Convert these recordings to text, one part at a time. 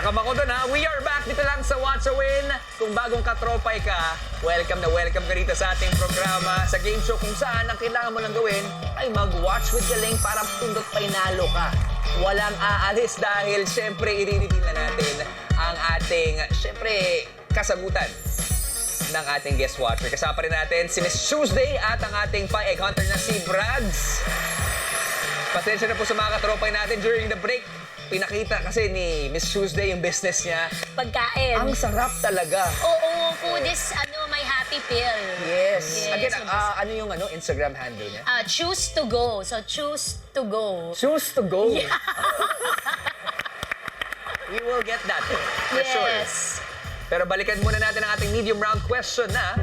welcome ako doon ha. We are back dito lang sa Watch a Win. Kung bagong katropay ka, welcome na welcome ka dito sa ating programa, sa game show kung saan ang kailangan mo lang gawin ay mag-watch with Galing para pindot painalo ka. Walang aalis dahil syempre i-reveal na natin ang ating, syempre, kasagutan ng ating guest watcher. Kasama rin natin si Miss Tuesday at ang ating pa-egg hunter na si Brads. Pasensya na po sa mga katropay natin during the break. Pinakita kasi ni Miss Tuesday yung business niya. Pagkain. Ang sarap talaga. Oo, food is my happy pill. Yes. Again, so ano yung Instagram handle niya? choose to go. So, choose to go. Choose to go. Yeah. We will get that for sure. Yes. Pero balikan muna natin ang ating medium round question na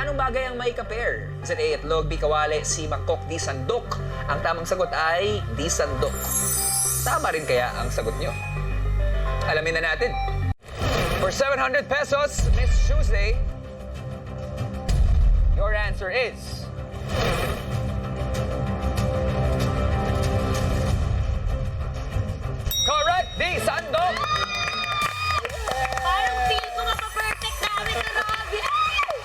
anong bagay ang may ka-pair? Is it A, itlog, B, kawali, C, mangkok, D, sandok? Ang tamang sagot ay D, sandok. Tama rin kaya ang sagot nyo? Alamin na natin. For 700 pesos, Miss Tuesday, your answer is... Correct! D, sandok! Parang feel ko mapa-perfect namin na Robby.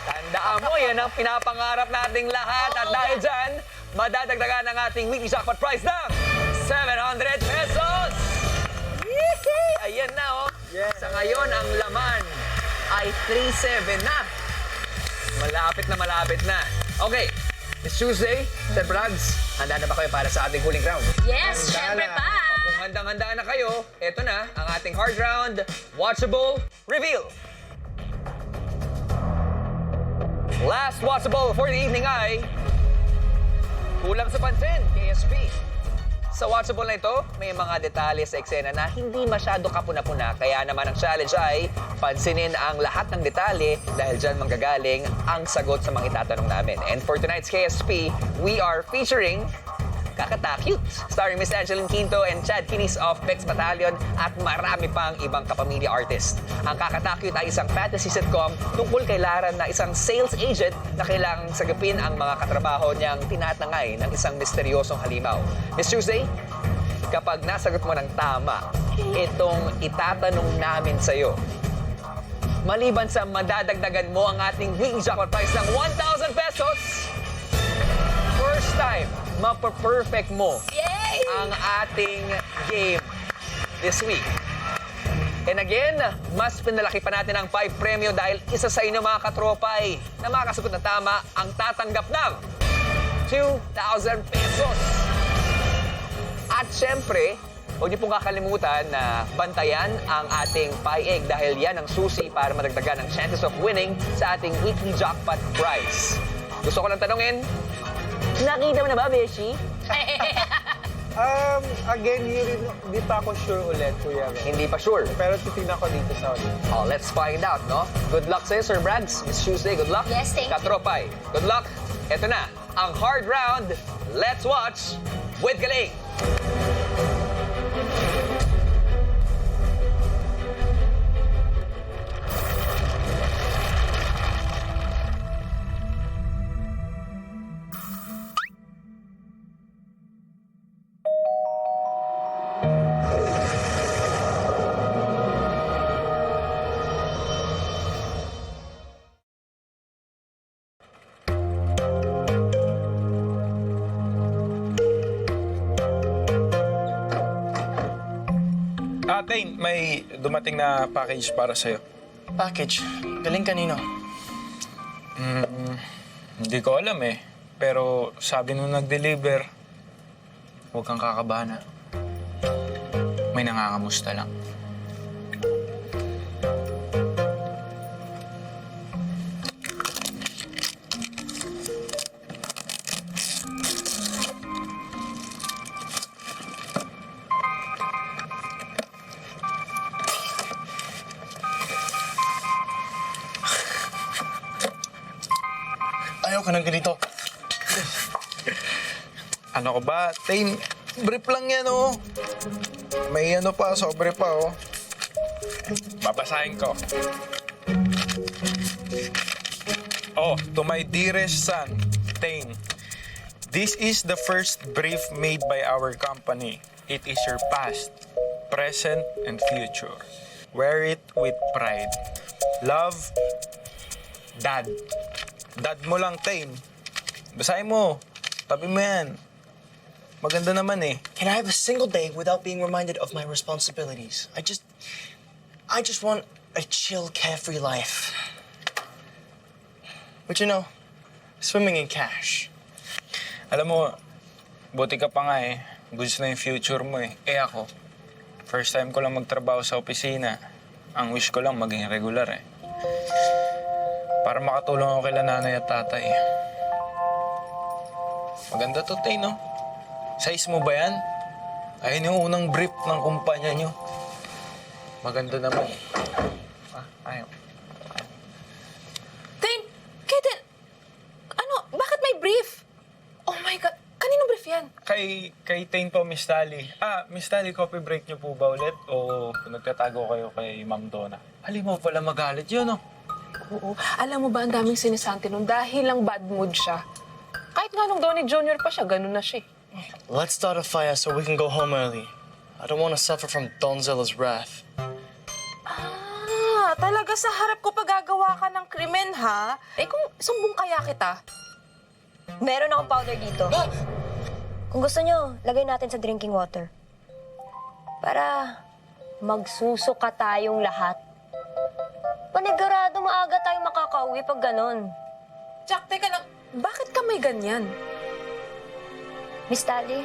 Tandaan mo, yan ang pinapangarap nating lahat. At dahil dyan, madadagdagan ang ating weekly jackpot prize ng 700 pesos! Yee! Ayan na, oh. Yeah. Sa ngayon, ang laman ay 3-7 na. Malapit na. Okay, Miss Tuesday, Sir Brags, handa na ba kayo para sa ating huling round? Yes, Handa syempre na. pa. Kung handang-handa na kayo, eto na ang ating hard round, Watchable Reveal. Last watchable for the evening ay kulang sa pansin, KSP. Sa watchable na ito, may mga detalye sa eksena na hindi masyado kapuna-puna. Kaya naman ang challenge ay pansinin ang lahat ng detalye dahil dyan manggagaling ang sagot sa mga itatanong namin. And for tonight's KSP, we are featuring Kakata-Cute, starring Miss Angeline Quinto and Chad Kinis of Pets Battalion at marami pang ibang kapamilya artist. Ang Kakata-Cute ay isang fantasy sitcom tungkol kay Lara na isang sales agent na kailangang sagapin ang mga katrabaho niyang tinatangay ng isang misteryosong halimaw. Miss Tuesday, kapag nasagot mo ng tama, itong itatanong namin sa'yo. Maliban sa madadagdagan mo ang ating weekly jackpot prize ng 1,000 pesos, first time, mapa-perfect mo Yay! ang ating game this week. And again, mas pinalaki pa natin ang 5 premyo dahil isa sa inyo mga katropay na makakasagot na tama ang tatanggap ng 2,000 pesos. At syempre, huwag niyo pong kakalimutan na bantayan ang ating PAEG dahil yan ang susi para madagdagan ang chances of winning sa ating weekly jackpot prize. Gusto ko lang tanungin, nakita mo na ba, Beshi? Again, hindi pa ako sure ulit, Kuya Ro. Hindi pa sure. Pero titignan ko dito sa ulit. Oh, let's find out, no? Good luck sa'yo, Sir Brags. Miss Tuesday, good luck. Yes, thank you. Katropay, good luck. Ito na, ang hard round. Let's watch with Galing. Dane, may dumating na package para sa'yo. Package? Galing kanino? Hindi ko alam eh. Pero sabi nung nag-deliver, huwag kang kakabahan ha. May nangangamusta lang. Ayaw ka ng ganito. Ano ko ba? Dane, brief lang yan oh. May ano pa, sobre pa oh. Babasahin ko. Oh, to my dearest son, Tane. This is the first brief made by our company. It is your past. present, and future. Wear it with pride. Love, Dad. Dad mo lang, Tane. Basahin mo. Tabi mo yan. Maganda naman eh. Can I have a single day without being reminded of my responsibilities? I just want a chill, carefree life. But you know, swimming in cash. Alam mo, buti ka pa nga eh. Goods na yung future mo eh. Eh ako, first time ko lang magtrabaho sa opisina. Ang wish ko lang maging regular eh. Para makatulong ako kila nanay at tatay. Maganda to, Tay, no? Size mo ba yan? Ayun yung unang brief ng kumpanya nyo. Maganda naman. Ayaw. Tain! Kaden! Ano? Bakit may brief? Oh my God! Kaninong brief yan? Kay Tain po, Miss Tally. Miss Tally, coffee break niyo po ba ulit? O nagtatago kayo kay Ma'am Donna? Halimaw pala magalit yun, no? Oo. Alam mo ba, ang daming sinisanti nun dahil lang bad mood siya. Kahit nga nung Donnie Jr. pa siya, ganun na siya. Let's start a fire so we can go home early. I don't want to suffer from Donzella's wrath. Talaga sa harap ko pagagawa ka ng krimen, ha? Eh kung sumbong kaya kita? Meron akong powder dito. Kung gusto nyo, lagay natin sa drinking water. Para magsusuka tayong lahat. Panigurado maaga tayong makakauwi pag ganon. Jack, teka lang. Bakit ka may ganyan? Miss Tally,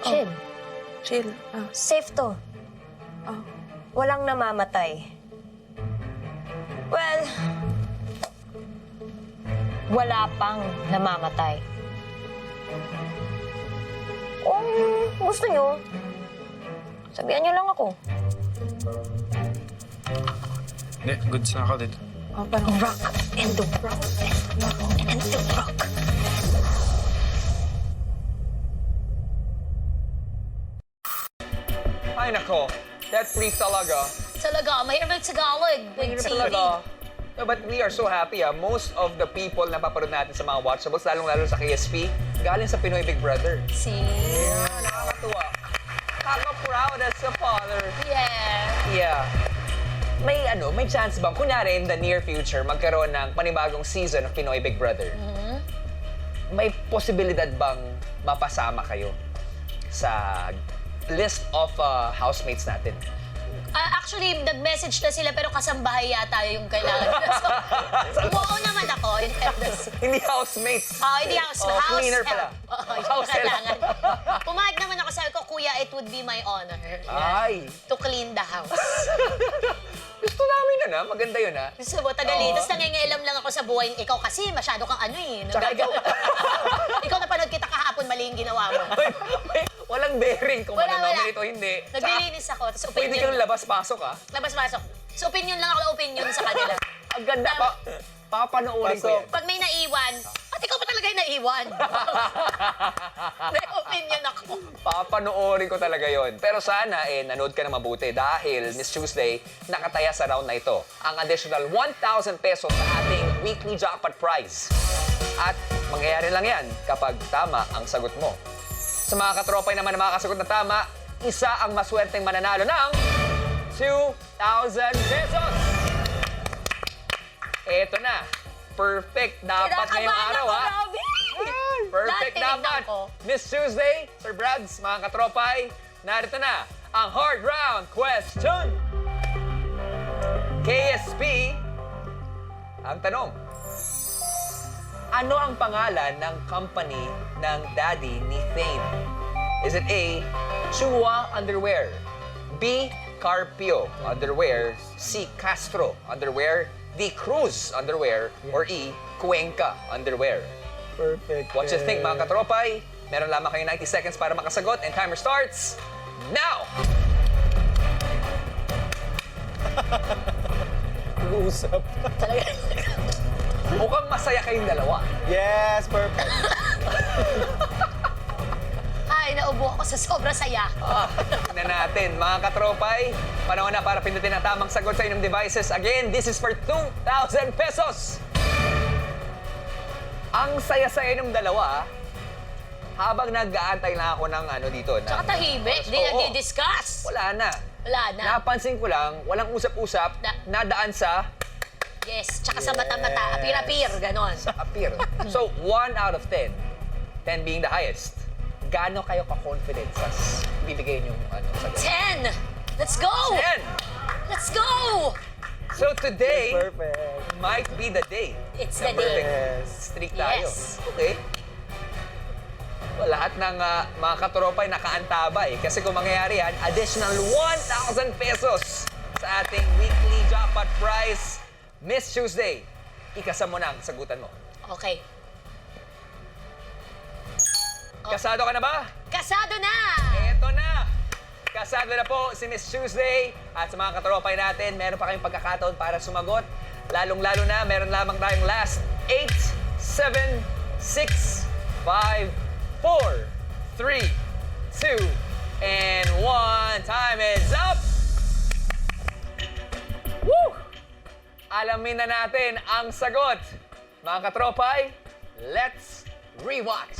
chill. Chill. Safe to. Oh. Walang namamatay. Well, wala pang namamatay. Kung gusto nyo, sabihan nyo lang ako. Hindi, goods na ako dito. Oh, parang Rock and the rock and the rock. Ay nako, that brief talaga. Talaga, mahirap Tagalog. Big Hirap TV. talaga. No, but we are so happy. Most of the people na paparod natin sa mga watchables, lalong-lalo sa KSP, galing sa Pinoy Big Brother. See? Nakakatuwa. Kaka-proud as a father. Yeah. Yeah. May chance bang, kunyari in the near future, magkaroon ng panibagong season of Pinoy Big Brother? May posibilidad bang mapasama kayo sa list of housemates natin? Actually, nag-message na sila pero kasambahay yata yung kailangan. So, oo naman ako. In fairness. Hindi housemates. Hindi house. Oh, house cleaner help. pala. Yung House help. kailangan. Pumayag naman ako. Sabi ko, Kuya, it would be my honor. Ay. To clean the house. Gusto namin na. Maganda yun, ha? Gusto mo, tagali. Tapos nangingailam lang ako sa buhay. Ikaw kasi, masyado kang ano eh. Tsaka ikaw. Ikaw napanood kita kahapon, mali yung ginawa mo. Walang bearing kung Wala, wala. manonominate o hindi. Tsaka, Naglilinis ako. Tapos pwede opinion. kang labas-pasok, ha? Labas-pasok. So, opinion lang ako, opinion sa kanila. Ang ganda. Papanoorin ko yan. Pag may naiwan, at ikaw pa talaga yung naiwan. May opinion ako. Papanoorin ko talaga yon. Pero sana, nanood ka na mabuti dahil Miss Tuesday, nakataya sa round na ito ang additional 1,000 pesos sa ating weekly jackpot prize. At mangyayari lang yan kapag tama ang sagot mo. Sa mga katropay naman na makakasagot na tama, isa ang maswerteng mananalo ng 2,000 pesos. Eto na. Perfect dapat ngayong araw, ha? Perfect Lahat dapat. tinignan ko. Miss Tuesday, Sir Brads, mga katropay, narito na ang hard round question. KSP, ang tanong. Ano ang pangalan ng company ng daddy ni Thane? Is it A, Chua Underwear, B, Carpio Underwear, C, Castro Underwear, D, Cruz Underwear, or E, Cuenca Underwear? Perfect. What you think, mga katropay? Meron lamang kayo 90 seconds para makasagot and timer starts now! Usap. Mukhang masaya kayong dalawa. Yes, perfect. Ay, naubo ako sa sobra saya. Tignan natin, mga katropay. Panahon na para pindutin ang tamang sagot sa inyong devices. Again, this is for 2,000 pesos. Ang saya-saya ng dalawa, habang nag-aantay lang ako ng ano dito. Tsaka tahimik, di Oo. nagdi-discuss. Wala na. Wala na. Napansin ko lang, walang usap-usap, nadaan sa Yes, tsaka sa mata-mata, apir-apir, ganon. appear. So, 1 out of 10, 10 being the highest, gaano kayo ka-confident sa bibigay yung ano, sagot? 10! Let's go! 10! Let's go! So today Perfect. might be the day. It's na the day. perfect streak tayo. Yes. Okay. Well, lahat ng mga katropa ay nakaantabay. Kasi kung mangyayari yan, additional 1,000 pesos sa ating weekly jackpot prize. Miss Tuesday, ikasa mo na ang sagutan mo. Okay. Kasado ka na ba? Kasado na! Eto na! Kasado na po si Miss Tuesday at sa mga katropay natin, meron pa kayong pagkakataon para sumagot. Lalong-lalo na, meron lamang tayong last 8, 7, 6, 5, 4, 3, 2, and 1. Time is up! Woo! Alamin na natin ang sagot. Mga katropay, let's rewatch.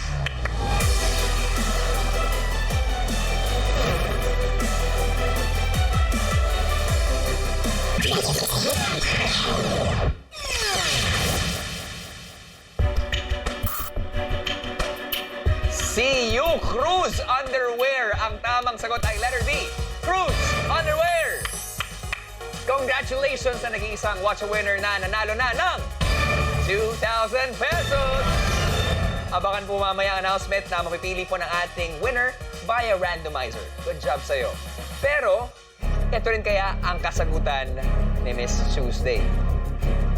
See you, Cruise Underwear. Ang tamang sagot ay letter B, Cruise Underwear. Congratulations sa naging isang Watch a Winner na nanalo na ng 2,000 pesos. Abangan po mamaya ang announcement na mapipili po ng ating winner via randomizer. Good job sa'yo. Pero, ito rin kaya ang kasagutan ni Miss Tuesday.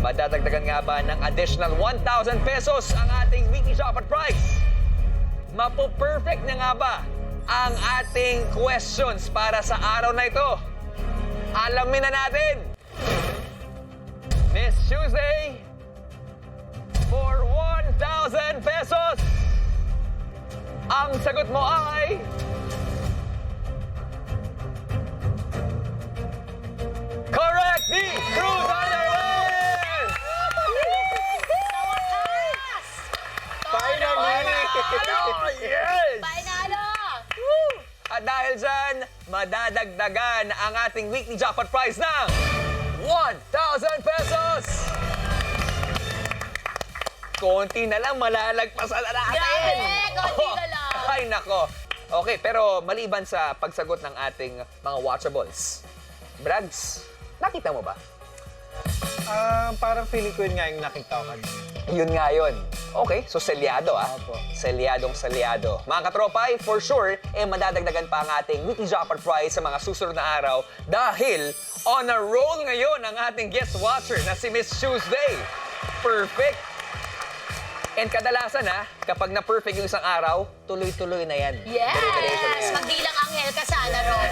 Madadagdagan nga ba ng additional 1,000 pesos ang ating weekly jackpot prize? Mapo-perfect na nga ba ang ating questions para sa araw na ito? Alamin na natin! Miss Tuesday, for 1,000 pesos, ang sagot mo ay... Correct! The Cruise Underwear! Sa wakas! Finally! Yes! Panalo! At dahil dyan, madadagdagan ang ating weekly jackpot prize ng 1,000 pesos! Konti na lang, malalagpasan na natin! Grabe! Konti na lang! Ay, nako. Okay, pero maliban sa pagsagot ng ating mga watchables, Brags, nakita mo ba? Parang feeling ko yun nga yung nakita ko kanina. Yun nga yun. Okay, so selyado Opo. Selyadong selyado. Mga katropay, for sure, madadagdagan pa ang ating weekly jackpot prize sa mga susunod na araw dahil on a roll ngayon ang ating guest watcher na si Miss Tuesday. Perfect! And kadalasan kapag na-perfect yung isang araw, tuloy-tuloy na yan. Dire-diretso na Yes! yan. Magdilang anghel ka sana, Ron.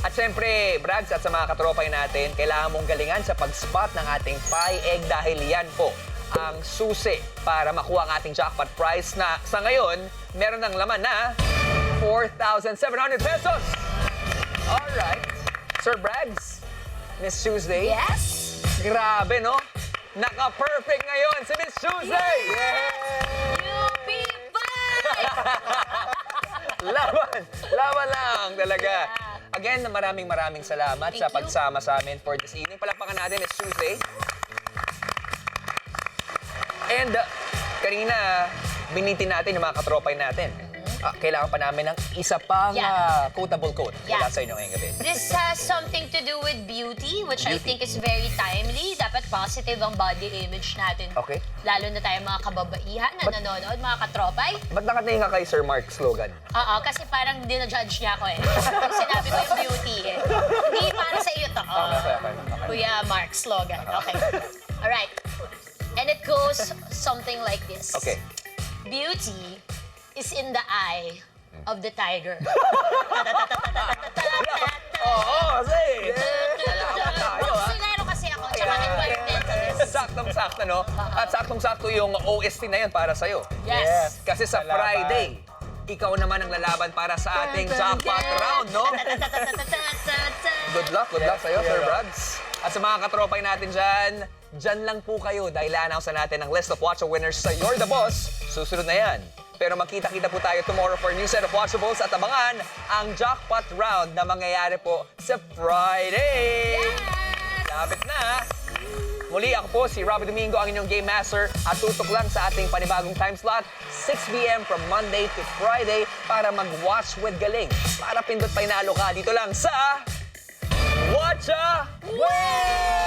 At syempre, Brags, at sa mga katropay natin, kailangan mong galingan sa pag-spot ng ating pie egg dahil yan po ang susi para makuha ang ating jackpot prize na sa ngayon, meron ng laman na 4,700 pesos. Alright. Sir Brags, Miss Tuesday, Yes? grabe no? Naka-perfect ngayon si Miss Tuesday! UP5! Laban lang talaga. Again, maraming salamat sa Thank you. pagsama sa amin for this evening. Palakpakan natin, Miss Tuesday. And kanina, binitin natin yung mga katropay natin. Kailangan pa namin ng isa pang Yeah. quotable quote Yeah. mula sa inyo ngayong gabi. This has something to do with beauty, which I think is very timely. Dapat positive ang body image natin. Okay. Lalo na tayo mga kababaihan na nanonood, mga katropay. Ba't nakatingin ka kay Sir Mark slogan? Oo, kasi parang dinajudge niya ako eh. Kung sinabi ko yung beauty eh. Hindi para sa iyo to. Okay. Kuya Mark slogan. Okay. Alright. And it goes something like this. Okay. Beauty is in the eye of the tiger. Oo, kasi! Salamat tayo, Boxingero kasi ako, tsaka Ayan. environmentalist. Saktong-sakto, no? At saktong-sakto yung OST na yun para sa'yo. Yes. Kasi sa Salamat. Friday, ikaw naman ang lalaban para sa ating jackpot round, no? Good luck sa'yo, Sir Brads. At sa mga katropay natin dyan lang po kayo dahil announce na natin ang list of Watch a Winners sa You're the Boss. Susunod na yan. Pero magkita-kita po tayo tomorrow for a new set of watchables at abangan ang jackpot round na mangyayari po sa Friday. Lapit na. Muli ako po si Robby Domingo, ang inyong Game Master at tutok lang sa ating panibagong time slot, 6 p.m. from Monday to Friday para mag-watch with galing. Para pindot pa inalo ka dito lang sa Watcha Well!